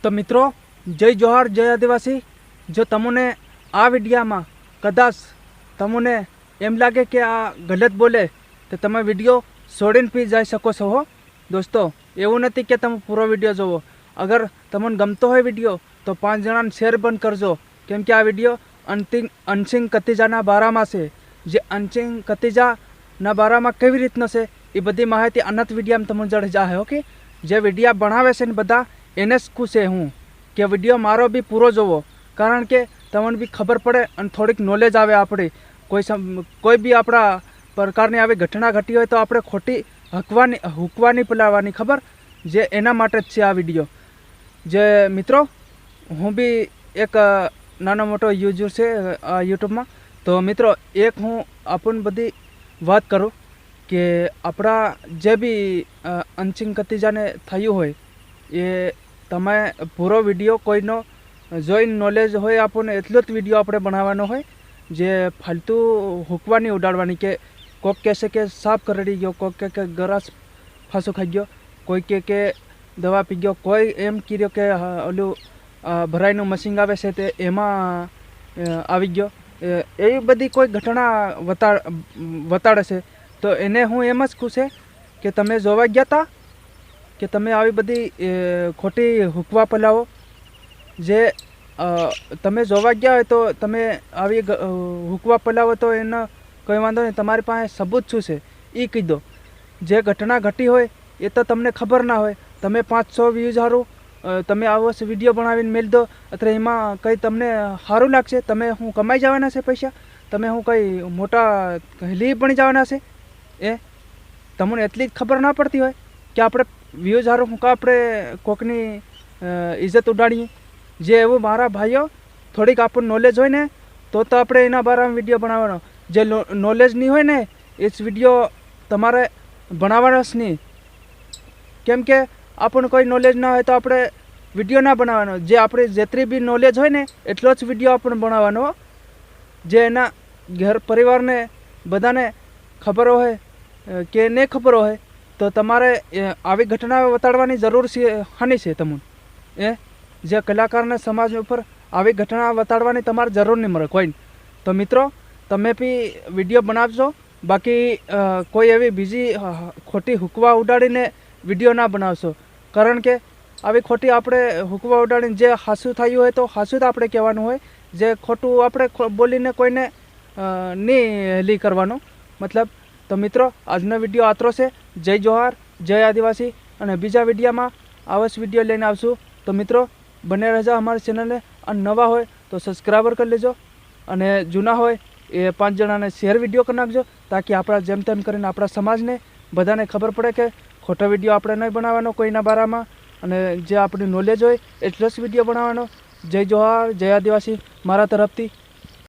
तो मित्रों जय जोहार जय आदिवासी। जो तमने आ विडिया में कदाच तमने एम लगे कि आ गलत बोले तो तमे विडियो छोड़ीने पी जाई सको छो हो। दोस्तों एवं नहीं कि तमे पूरा विडियो जोवो। अगर तमने गमतो हो विडियो तो 5 जणाने शेर बंद करजो, केम कि आ विडियो अनसिंग कतीजाना बारामां छे। जे अनसिंग कतीजाना बारामां केवी रीतना छे ए बधी माहिती अनंत विडियामां तमने जड़े जाहे। ओके, जे विडिया बनावे छे ने बधा एने ज पूछे हूँ कि विडियो मारो भी पूरो जोवो, कारण के तमने भी खबर पड़े और थोड़ीक नॉलेज आवे। आपणे कोई भी अपना प्रकारनी आवी घटना घटी हो तो आपणे खोटी हुकवानी पलाववानी खबर जे एना माटे ज छे आ विडियो। जे मित्रों हूँ भी एक नानो मोटो यूजर छे यूट्यूब में। तो मित्रों एक हूँ अपन बधी बात करूँ कि अपना जे भी अनसिंग कतीजाने थयुं होय ए तमे पूरो विडियो कोईनो जोईने नॉलेज होय आपने एटलो ज विडियो आपणे बनाववानो होय। जे फालतू हुकवानी उडाड़वानी के कोक कहे कि साफ करड़ी गयो, कोक कहे कि गरास फांसो खाई गयो, कोई कहे कि दवा पी गयो, कोई एम कीधुं कि ओलू भराईनु मशीन आवे छे ते एमां आवी गयो। एवी बधी कोई घटना वताड़े छे तो एने हूँ एम ज पूछे कि तमे जोवा गया था कि तमे आवी बधी खोटी हुकवा पलावो। जे तमे जोवा गया हो तो तमे आवी हुकवा पलावो तो एनो कोई वांधो नहीं, तमारी पासे सबूत छू छे ई कही दो। जे घटना घटी होय ए तो तमने खबर ना होय, तमे 500 व्यूज हारू तमे आवो विडियो बनावीने मेल दो अथवा एमां कई तमने हारू लागशे, तमे हूँ कमाई जवाना छे पैसा, तमे हूँ कई मोटा ली बनी जवाना छे। ए तमने एटली खबर ना पड़ती होय कि आपणे व्यूज हारू हूँ का आपणे कोकनी इज्जत उडाड़ीए। जे एवं मारा भाईओ थोड़ीक आपने नॉलेज होय ने तो आपणे एना बारामां विडियो बनाववानो। जे नॉलेज नहीं होय ने इस विडियो तमारे बनाववानो ज नहीं, केम के आपने कोई नॉलेज ना होय तो आपणे विडियो ना बनाववानो। जे आपणे जेटली भी नॉलेज होय ने एटलो ज विडियो आपणे बनाववानो। जे एना घर परिवार ने बधाने खबर होय कि नहीं खबर होय तो तमारे आवी घटना वताड़वानी जरूर हानी छे तमने। ए जे कलाकार ने समाज पर आवी घटना वताड़वानी तमारे जरूर नहीं मळे कोई। तो मित्रों तमे भी विडियो बनावजो, बाकी कोई एवी बीजी खोटी हुकवा उडाड़ीने विडियो ना बनावशो, कारण के आवी खोटी आपणे हुकवा उडाड़ीने जे हासु थयुं होय तो हासु ज आपणे कहेवानुं होय। जे खोटुं आपणे बोलीने कोईने नहीं ली करवानुं मतलब। तो मित्रों आजनो विडियो आतरो छे। जय जोहार जय आदिवासी अने बीजा विडियोमां आवा ज विडियो लईने आवशुं। तो मित्रों बने रहेजा अमारी चेनल ने, अने नवा होय तो सब्सक्राइबर कर लेजो अने जूना होय ए 5 जणाने शेर विडियो कर नाखजो, ताकि आपणा जेम तेम करीने आपणा समाजने बधाने खबर पड़े कि खोटो विडियो आपणे नहीं बनाववानो कोईना बारामां, अने जे आपणी नॉलेज होय एटलो ज विडियो बनाववानो। जय जोहार जय आदिवासी मारा तरफथी।